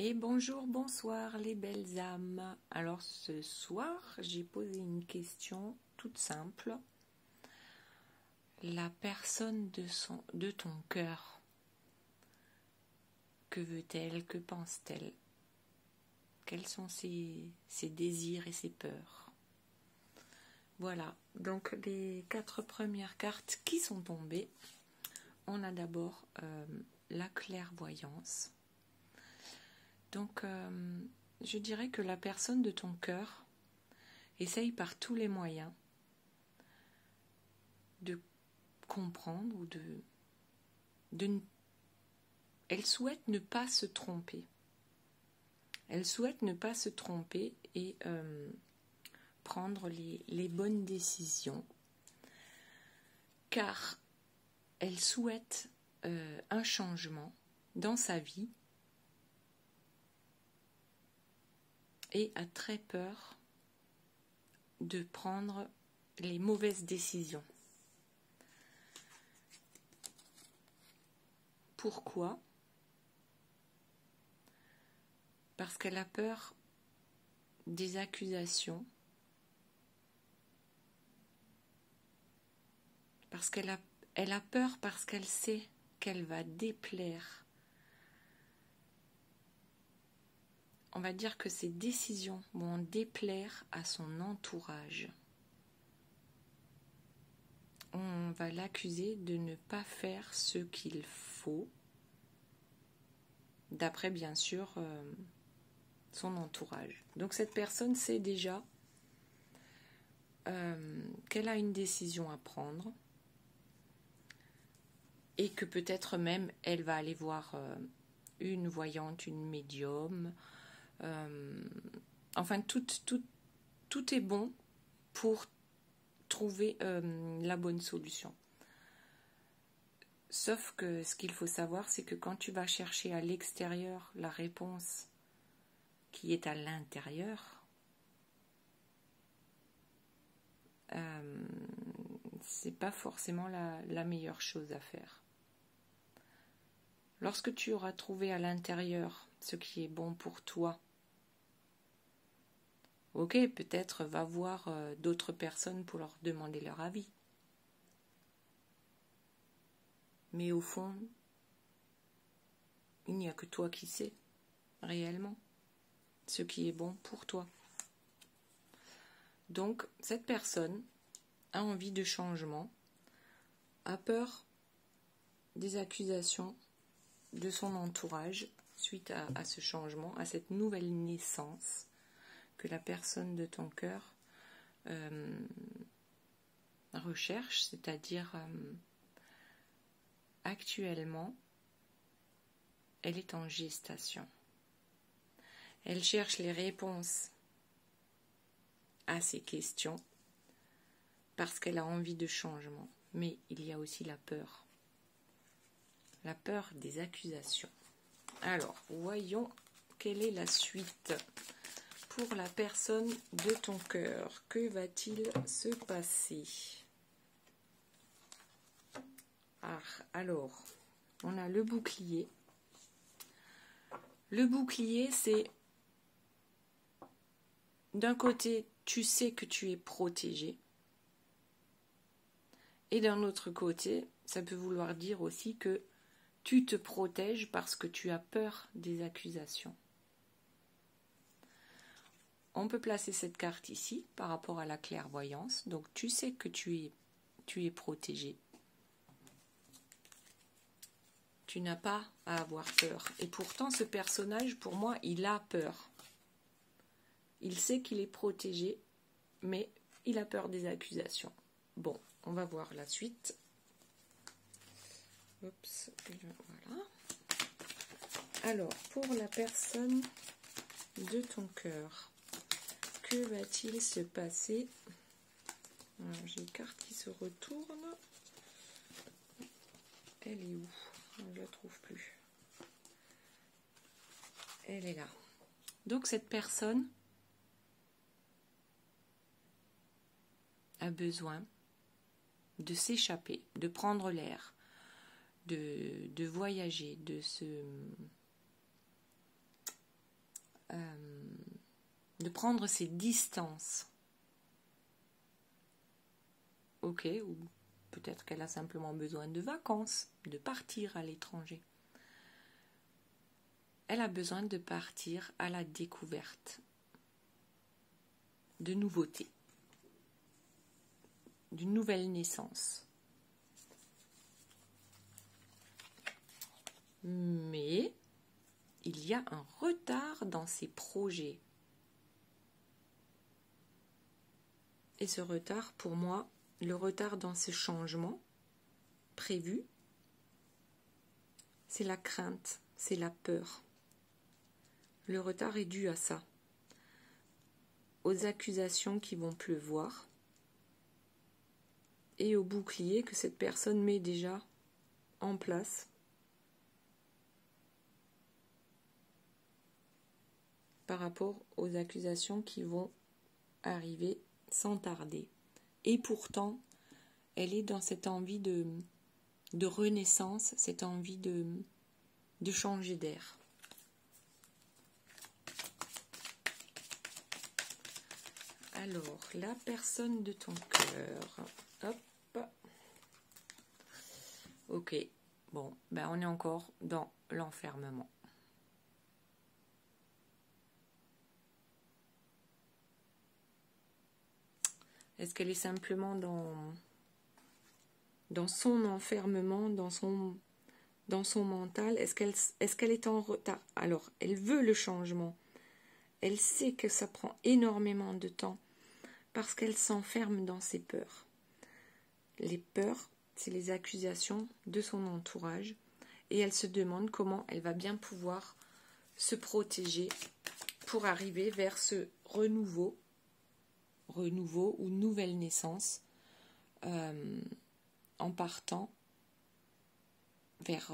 Et bonjour, bonsoir les belles âmes. Alors ce soir, j'ai posé une question toute simple. La personne de ton cœur, que veut-elle, que pense-t-elle? Quels sont ses désirs et ses peurs? Voilà, donc les 4 premières cartes qui sont tombées. On a d'abord la clairvoyance. Donc, je dirais que la personne de ton cœur essaye par tous les moyens de comprendre ou elle souhaite ne pas se tromper. Elle souhaite ne pas se tromper et prendre les bonnes décisions, car elle souhaite un changement dans sa vie et a très peur de prendre les mauvaises décisions. Pourquoi? Parce qu'elle a peur des accusations, parce qu'elle a peur parce qu'elle sait qu'elle va déplaire. On va dire que ses décisions vont déplaire à son entourage. On va l'accuser de ne pas faire ce qu'il faut, d'après bien sûr son entourage. Donc cette personne sait déjà qu'elle a une décision à prendre et que peut-être même elle va aller voir une voyante, une médium. Enfin, tout est bon pour trouver la bonne solution. Sauf que ce qu'il faut savoir, c'est que quand tu vas chercher à l'extérieur la réponse qui est à l'intérieur, c'est pas forcément la meilleure chose à faire. Lorsque tu auras trouvé à l'intérieur ce qui est bon pour toi, ok, peut-être va voir d'autres personnes pour leur demander leur avis. Mais au fond, il n'y a que toi qui sais réellement ce qui est bon pour toi. Donc, cette personne a envie de changement, a peur des accusations de son entourage suite à ce changement, à cette nouvelle naissance que la personne de ton cœur recherche, c'est-à-dire actuellement, elle est en gestation. Elle cherche les réponses à ces questions parce qu'elle a envie de changement. Mais il y a aussi la peur des accusations. Alors, voyons quelle est la suite pour la personne de ton cœur. Que va-t-il se passer? Alors, on a le bouclier. Le bouclier, c'est d'un côté, tu sais que tu es protégé. Et d'un autre côté, ça peut vouloir dire aussi que tu te protèges parce que tu as peur des accusations. On peut placer cette carte ici par rapport à la clairvoyance. Donc tu sais que tu es protégé. Tu n'as pas à avoir peur. Et pourtant, ce personnage, pour moi, il a peur. Il sait qu'il est protégé, mais il a peur des accusations. Bon, on va voir la suite. Oups, voilà. Alors, pour la personne de ton cœur, que va-t-il se passer? J'ai une carte qui se retourne. Elle est où? Je ne la trouve plus. Elle est là. Donc cette personne a besoin de s'échapper, de prendre l'air, de voyager, de prendre ses distances. Ok, ou peut-être qu'elle a simplement besoin de vacances, de partir à l'étranger. Elle a besoin de partir à la découverte de nouveautés, d'une nouvelle naissance. Mais il y a un retard dans ses projets. Et ce retard, pour moi, le retard dans ce changement prévu, c'est la crainte, c'est la peur. Le retard est dû à ça, aux accusations qui vont pleuvoir et au bouclier que cette personne met déjà en place par rapport aux accusations qui vont arriver sans tarder. Et pourtant, elle est dans cette envie de renaissance, cette envie de changer d'air. Alors, la personne de ton cœur. Hop. Ok. Bon, ben on est encore dans l'enfermement. Est-ce qu'elle est simplement dans son enfermement, dans son mental? Est-ce qu'elle est en retard? Alors, elle veut le changement. Elle sait que ça prend énormément de temps parce qu'elle s'enferme dans ses peurs. Les peurs, c'est les accusations de son entourage et elle se demande comment elle va bien pouvoir se protéger pour arriver vers ce renouveau ou nouvelle naissance en partant vers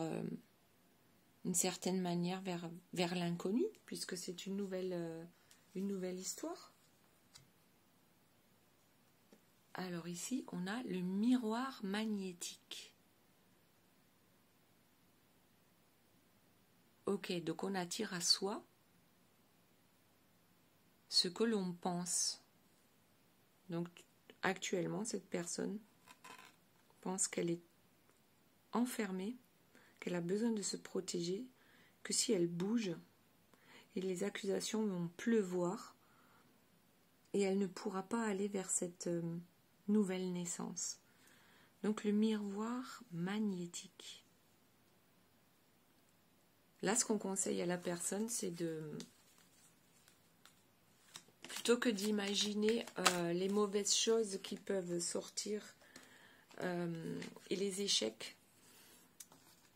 une certaine manière vers l'inconnu, puisque c'est une nouvelle histoire. Alors ici, on a le miroir magnétique. Ok, donc on attire à soi ce que l'on pense. Donc actuellement, cette personne pense qu'elle est enfermée, qu'elle a besoin de se protéger, que si elle bouge, et les accusations vont pleuvoir, et elle ne pourra pas aller vers cette nouvelle naissance. Donc le miroir magnétique. Là, ce qu'on conseille à la personne, c'est plutôt que d'imaginer les mauvaises choses qui peuvent sortir et les échecs,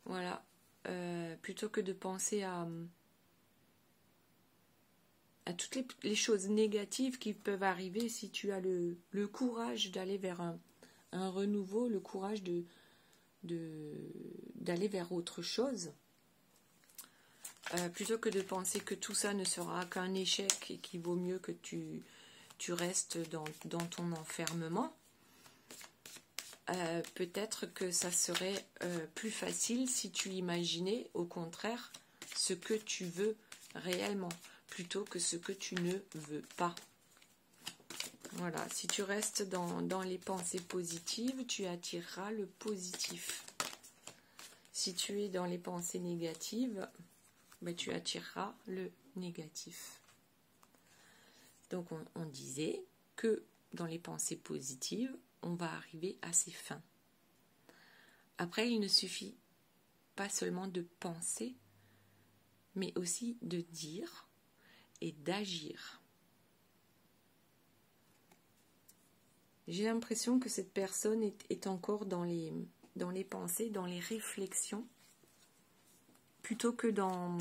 voilà, plutôt que de penser à toutes les choses négatives qui peuvent arriver, si tu as le courage d'aller vers un renouveau, le courage d'aller vers autre chose, plutôt que de penser que tout ça ne sera qu'un échec et qu'il vaut mieux que tu restes dans ton enfermement, peut-être que ça serait plus facile si tu imaginais au contraire ce que tu veux réellement, plutôt que ce que tu ne veux pas. Voilà, si tu restes dans les pensées positives, tu attireras le positif. Si tu es dans les pensées négatives, ben, tu attireras le négatif. Donc on disait que dans les pensées positives, on va arriver à ses fins. Après, il ne suffit pas seulement de penser, mais aussi de dire et d'agir. J'ai l'impression que cette personne est encore dans les pensées, dans les réflexions, plutôt que dans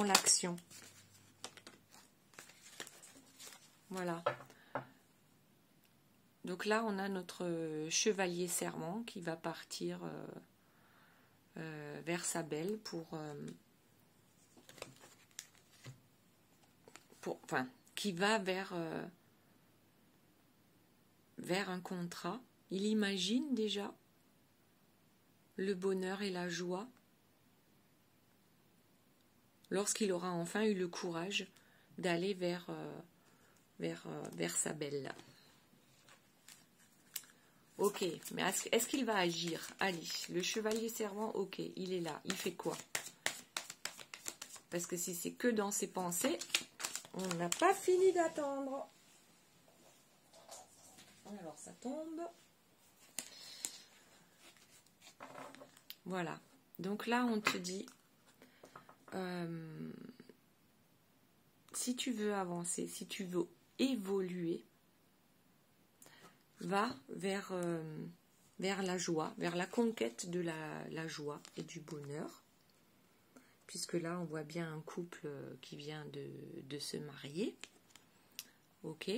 l'action. Voilà. Donc là, on a notre chevalier serment qui va partir vers sa belle qui va vers un contrat. Il imagine déjà le bonheur et la joie lorsqu'il aura enfin eu le courage d'aller vers vers sa belle. Ok, mais est-ce qu'il va agir? Allez, le chevalier servant, ok, il est là. Il fait quoi? Parce que si c'est que dans ses pensées, on n'a pas fini d'attendre. Alors, ça tombe. Voilà. Donc là, on te dit, si tu veux avancer, si tu veux évoluer, va vers la joie, vers la conquête de la joie et du bonheur. Puisque là, on voit bien un couple qui vient de se marier. Ok.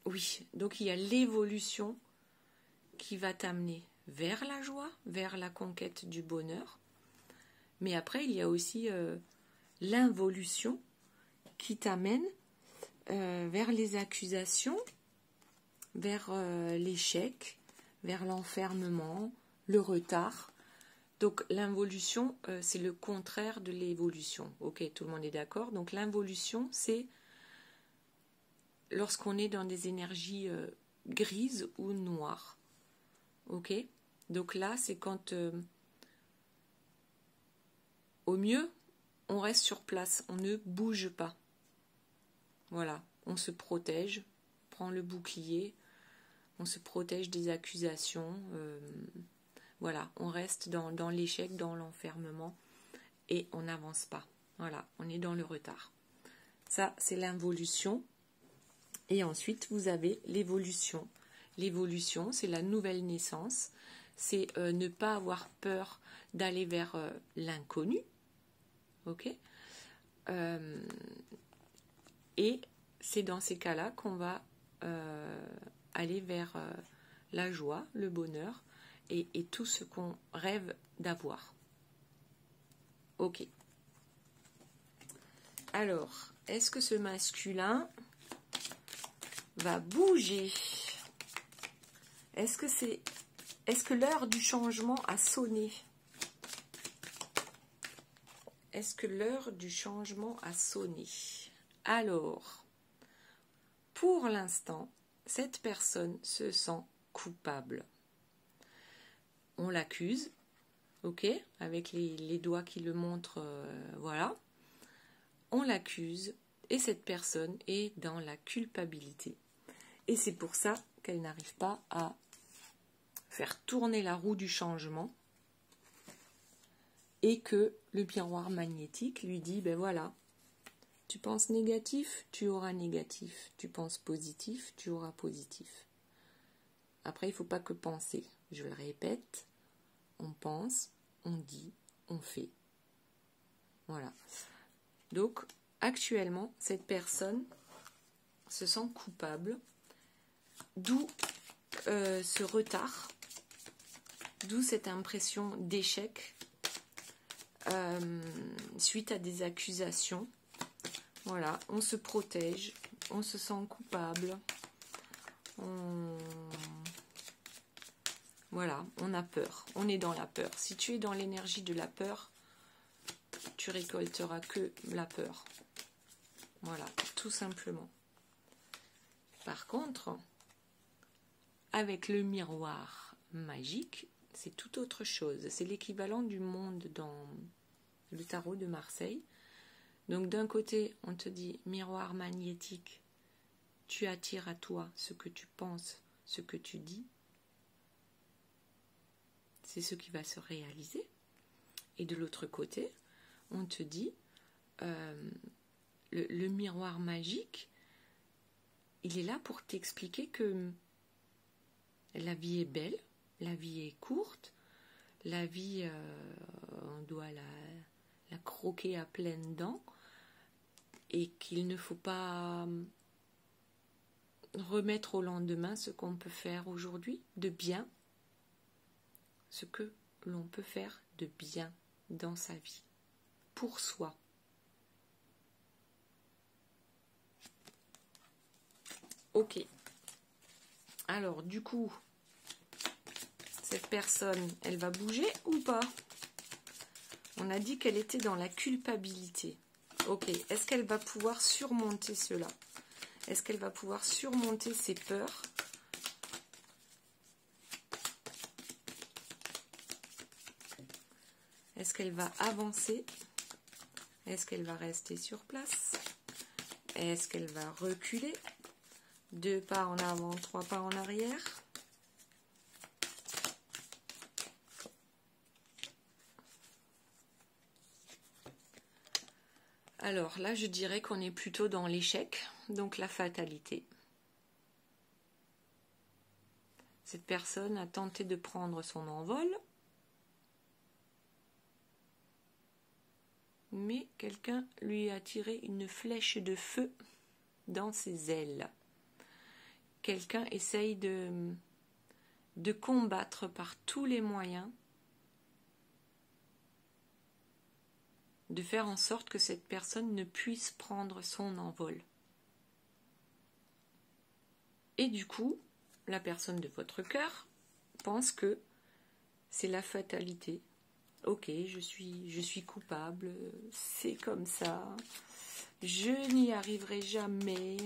Oui, donc il y a l'évolution qui va t'amener vers la joie, vers la conquête du bonheur. Mais après, il y a aussi l'involution qui t'amène vers les accusations, vers l'échec, vers l'enfermement, le retard. Donc l'involution, c'est le contraire de l'évolution. Ok, tout le monde est d'accord. Donc l'involution, c'est lorsqu'on est dans des énergies grises ou noires. Ok, donc là, c'est quand, au mieux, on reste sur place, on ne bouge pas. Voilà, on se protège, on prend le bouclier, on se protège des accusations. Voilà, on reste dans l'échec, dans l'enfermement et on n'avance pas. Voilà, on est dans le retard. Ça, c'est l'involution. Et ensuite, vous avez l'évolution. L'évolution, c'est la nouvelle naissance. C'est ne pas avoir peur d'aller vers l'inconnu. Ok ? Et c'est dans ces cas-là qu'on va aller vers la joie, le bonheur et tout ce qu'on rêve d'avoir. Ok. Alors, est-ce que ce masculin va bouger? Est-ce que l'heure du changement a sonné? Est-ce que l'heure du changement a sonné? Alors, pour l'instant, cette personne se sent coupable. On l'accuse, ok, avec les doigts qui le montrent, voilà. On l'accuse et cette personne est dans la culpabilité. Et c'est pour ça qu'elle n'arrive pas à faire tourner la roue du changement et que le miroir magnétique lui dit, ben voilà, tu penses négatif, tu auras négatif. Tu penses positif, tu auras positif. Après, il ne faut pas que penser. Je le répète, on pense, on dit, on fait. Voilà. Donc, actuellement, cette personne se sent coupable, d'où ce retard, d'où cette impression d'échec suite à des accusations. Voilà, on se protège, on se sent coupable, voilà, on a peur, on est dans la peur. Si tu es dans l'énergie de la peur, tu récolteras que la peur. Voilà, tout simplement. Par contre, avec le miroir magique, c'est tout autre chose. C'est l'équivalent du monde dans le tarot de Marseille. Donc d'un côté, on te dit miroir magnétique, tu attires à toi ce que tu penses, ce que tu dis. C'est ce qui va se réaliser. Et de l'autre côté, on te dit le miroir magique, il est là pour t'expliquer que la vie est belle, la vie est courte, la vie, on doit la croquer à pleines dents et qu'il ne faut pas remettre au lendemain ce qu'on peut faire aujourd'hui de bien, ce que l'on peut faire de bien dans sa vie, pour soi. Ok. Alors, du coup, cette personne, elle va bouger ou pas? On a dit qu'elle était dans la culpabilité. Ok, est-ce qu'elle va pouvoir surmonter cela? Est-ce qu'elle va pouvoir surmonter ses peurs? Est-ce qu'elle va avancer? Est-ce qu'elle va rester sur place? Est-ce qu'elle va reculer? 2 pas en avant, 3 pas en arrière? Alors là, je dirais qu'on est plutôt dans l'échec, donc la fatalité. Cette personne a tenté de prendre son envol, mais quelqu'un lui a tiré une flèche de feu dans ses ailes. Quelqu'un essaye de combattre par tous les moyens, de faire en sorte que cette personne ne puisse prendre son envol. Et du coup, la personne de votre cœur pense que c'est la fatalité. Ok, je suis coupable, c'est comme ça, je n'y arriverai jamais,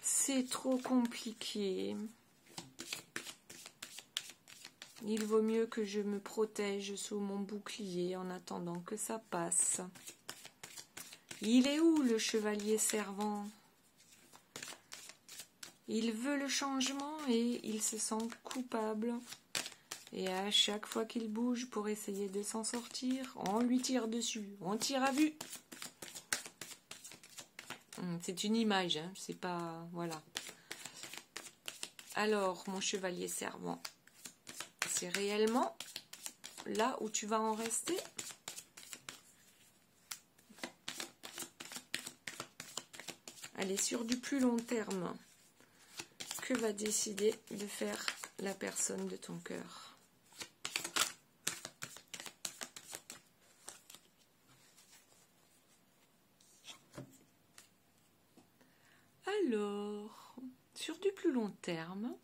c'est trop compliqué, il vaut mieux que je me protège sous mon bouclier en attendant que ça passe. Il est où le chevalier servant? Il veut le changement et il se sent coupable. Et à chaque fois qu'il bouge pour essayer de s'en sortir, on lui tire dessus, on tire à vue. C'est une image, hein, c'est pas... Voilà. Alors, mon chevalier servant, c'est réellement là où tu vas en rester? Allez, sur du plus long terme, que va décider de faire la personne de ton cœur? Alors, sur du plus long terme,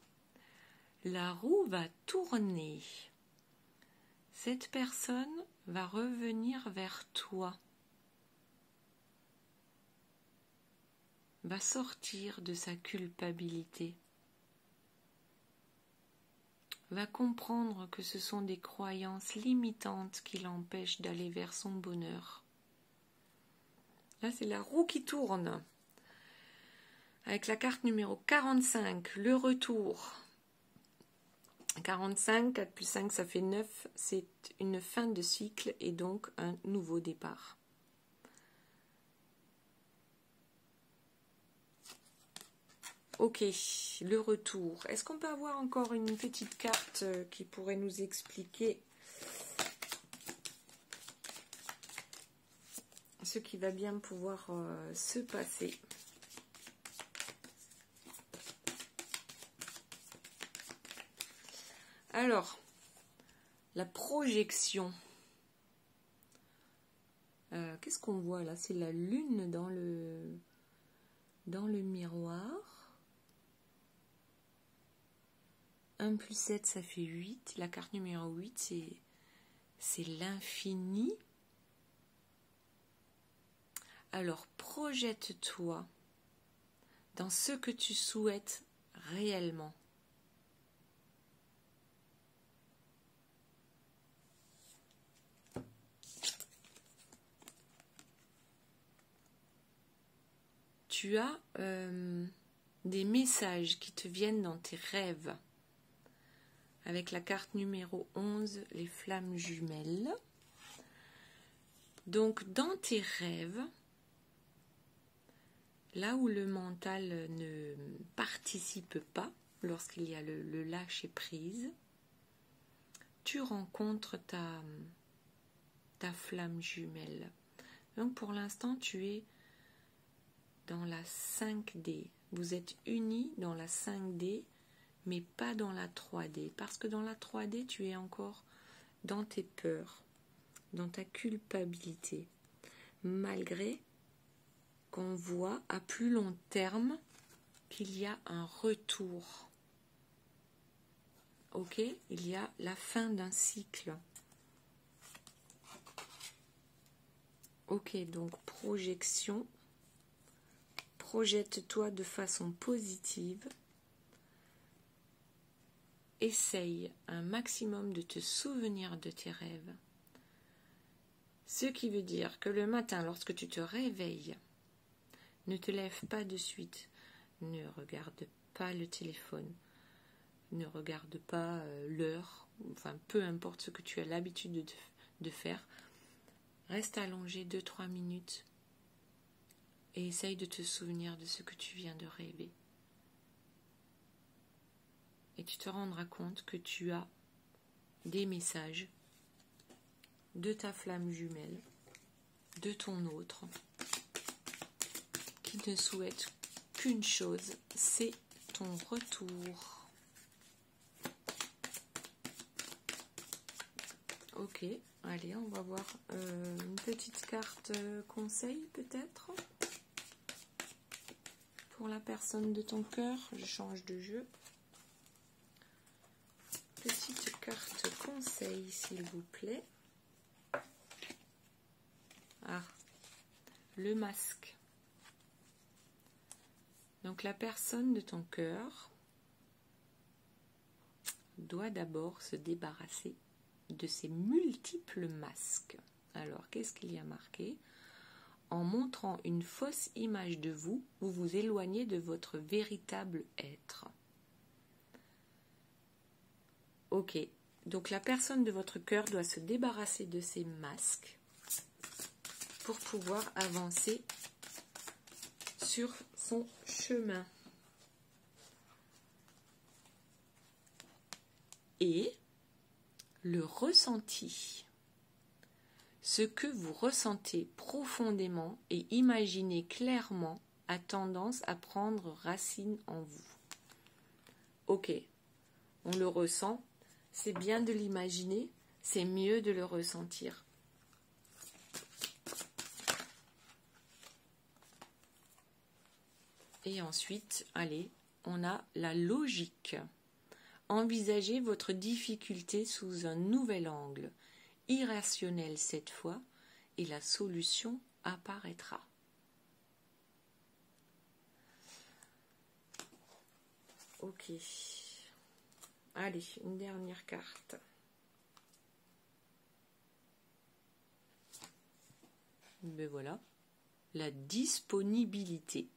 la roue va tourner. Cette personne va revenir vers toi, va sortir de sa culpabilité, va comprendre que ce sont des croyances limitantes qui l'empêchent d'aller vers son bonheur. Là, c'est la roue qui tourne. Avec la carte numéro 45, le retour. 45, 4 plus 5, ça fait 9. C'est une fin de cycle et donc un nouveau départ. Ok, le retour. Est-ce qu'on peut avoir encore une petite carte qui pourrait nous expliquer ce qui va bien pouvoir se passer? Alors, la projection. Qu'est-ce qu'on voit là? C'est la lune dans le miroir. 1 plus 7, ça fait 8. La carte numéro 8, c'est l'infini. Alors, projette-toi dans ce que tu souhaites réellement. Tu as des messages qui te viennent dans tes rêves. Avec la carte numéro 11, les flammes jumelles. Donc, dans tes rêves, là où le mental ne participe pas, lorsqu'il y a le lâcher-prise, tu rencontres ta flamme jumelle. Donc, pour l'instant, tu es dans la 5D. Vous êtes unis dans la 5D, mais pas dans la 3D. Parce que dans la 3D, tu es encore dans tes peurs, dans ta culpabilité. Malgré qu'on voit à plus long terme qu'il y a un retour. Ok, il y a la fin d'un cycle. Ok, donc projection. Projette-toi de façon positive. Essaye un maximum de te souvenir de tes rêves. Ce qui veut dire que le matin, lorsque tu te réveilles, ne te lève pas de suite, ne regarde pas le téléphone, ne regarde pas l'heure, enfin peu importe ce que tu as l'habitude de faire. Reste allongé 2-3 minutes et essaye de te souvenir de ce que tu viens de rêver. Et tu te rendras compte que tu as des messages de ta flamme jumelle, de ton autre, qui ne souhaite qu'une chose, c'est ton retour. Ok, allez, on va voir une petite carte conseil peut-être pour la personne de ton cœur. Je change de jeu. Petite carte conseil, s'il vous plaît. Ah, le masque. Donc la personne de ton cœur doit d'abord se débarrasser de ses multiples masques. Alors, qu'est-ce qu'il y a marqué? En montrant une fausse image de vous, vous vous éloignez de votre véritable être. Ok, donc la personne de votre cœur doit se débarrasser de ses masques pour pouvoir avancer sur son chemin. Et le ressenti, ce que vous ressentez profondément et imaginez clairement, a tendance à prendre racine en vous. Ok, on le ressent, c'est bien de l'imaginer, c'est mieux de le ressentir. Et ensuite, allez, on a la logique. Envisagez votre difficulté sous un nouvel angle, irrationnel cette fois, et la solution apparaîtra. Ok. Allez, une dernière carte. Ben voilà, la disponibilité.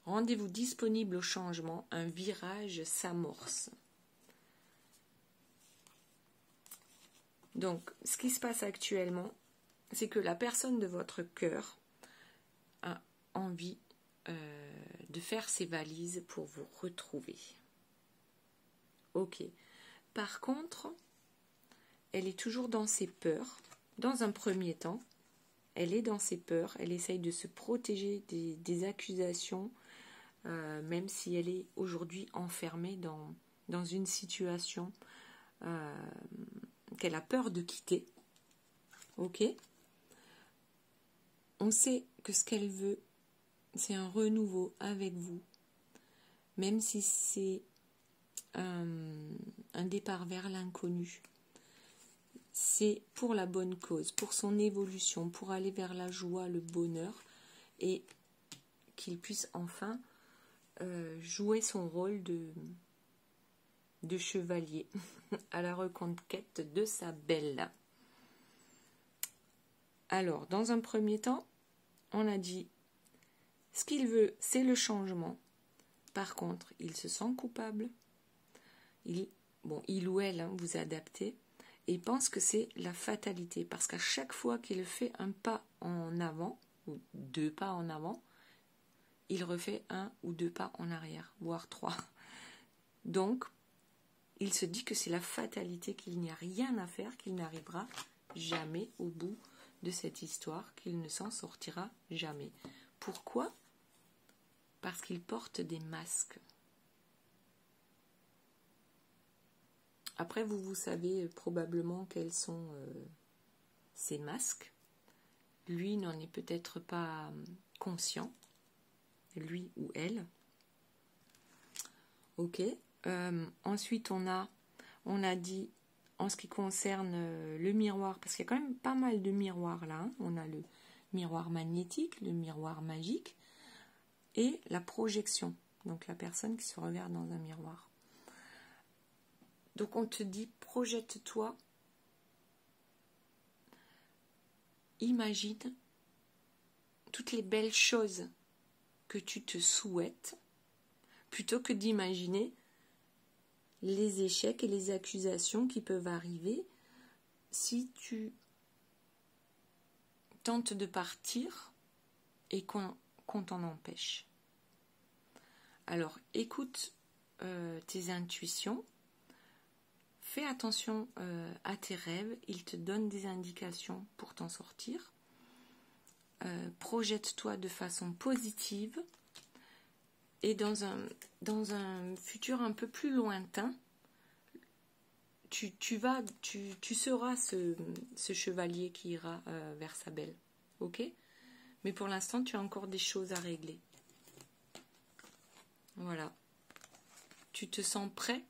Rendez-vous disponible au changement, un virage s'amorce. Donc, ce qui se passe actuellement, c'est que la personne de votre cœur a envie de faire ses valises pour vous retrouver. Ok. Par contre, elle est toujours dans ses peurs. Dans un premier temps, elle est dans ses peurs. Elle essaye de se protéger des accusations, même si elle est aujourd'hui enfermée dans une situation qu'elle a peur de quitter. Ok. On sait que ce qu'elle veut, c'est un renouveau avec vous, même si c'est un départ vers l'inconnu. C'est pour la bonne cause, pour son évolution, pour aller vers la joie, le bonheur, et qu'il puisse enfin jouer son rôle de chevalier à la reconquête de sa belle. Alors, dans un premier temps, on a dit, ce qu'il veut, c'est le changement. Par contre, il se sent coupable. Il ou elle, vous adaptez, et pense que c'est la fatalité. Parce qu'à chaque fois qu'il fait un pas en avant, ou 2 pas en avant, il refait 1 ou 2 pas en arrière, voire 3. Donc, il se dit que c'est la fatalité, qu'il n'y a rien à faire, qu'il n'arrivera jamais au bout de cette histoire, qu'il ne s'en sortira jamais. Pourquoi ? Parce qu'il porte des masques. Après, vous savez probablement quels sont ces masques. Lui n'en est peut-être pas conscient, lui ou elle. Ok. Ensuite, on a dit en ce qui concerne le miroir, parce qu'il y a quand même pas mal de miroirs là, hein. On a le miroir magnétique, le miroir magique et la projection, donc la personne qui se regarde dans un miroir. Donc on te dit, projette-toi, imagine toutes les belles choses que tu te souhaites, plutôt que d'imaginer les échecs et les accusations qui peuvent arriver si tu tentes de partir et qu'on t'en empêche. Alors écoute tes intuitions, fais attention à tes rêves, ils te donnent des indications pour t'en sortir. Projette-toi de façon positive et dans un futur un peu plus lointain, tu seras ce chevalier qui ira vers sa belle, ok? Mais pour l'instant, tu as encore des choses à régler. Voilà. Tu te sens prêt?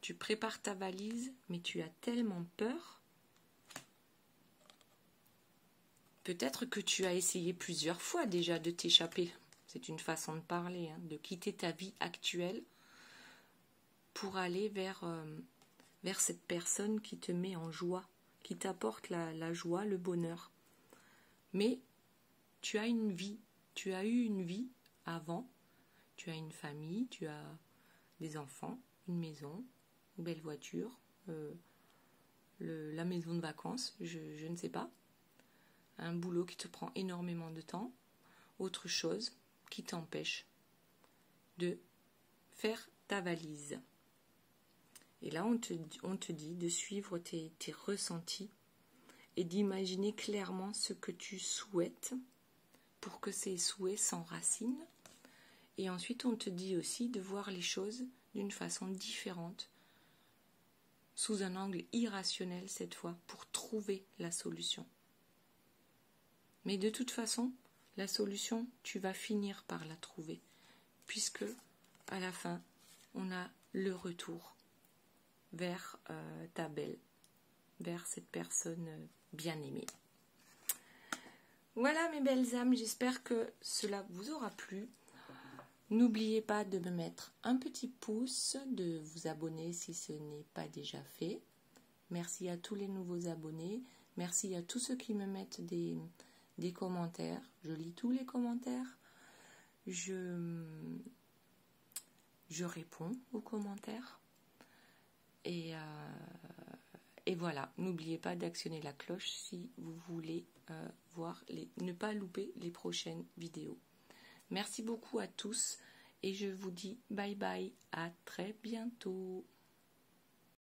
Tu prépares ta valise, mais tu as tellement peur. Peut-être que tu as essayé plusieurs fois déjà de t'échapper. C'est une façon de parler, hein, de quitter ta vie actuelle pour aller vers cette personne qui te met en joie, qui t'apporte la joie, le bonheur. Mais tu as une vie, tu as eu une vie avant, tu as une famille, tu as des enfants, une maison, une belle voiture, la maison de vacances, je ne sais pas, un boulot qui te prend énormément de temps, autre chose qui t'empêche de faire ta valise. Et là, on te dit de suivre tes ressentis et d'imaginer clairement ce que tu souhaites pour que ces souhaits s'enracinent. Et ensuite, on te dit aussi de voir les choses d'une façon différente, sous un angle irrationnel cette fois, pour trouver la solution. Mais de toute façon, la solution, tu vas finir par la trouver, puisque à la fin, on a le retour vers ta belle, vers cette personne bien aimée. Voilà mes belles âmes, j'espère que cela vous aura plu. N'oubliez pas de me mettre un petit pouce, de vous abonner si ce n'est pas déjà fait. Merci à tous les nouveaux abonnés, merci à tous ceux qui me mettent des commentaires. Je lis tous les commentaires, je réponds aux commentaires. Et voilà, n'oubliez pas d'actionner la cloche si vous voulez ne pas louper les prochaines vidéos. Merci beaucoup à tous et je vous dis bye bye, à très bientôt.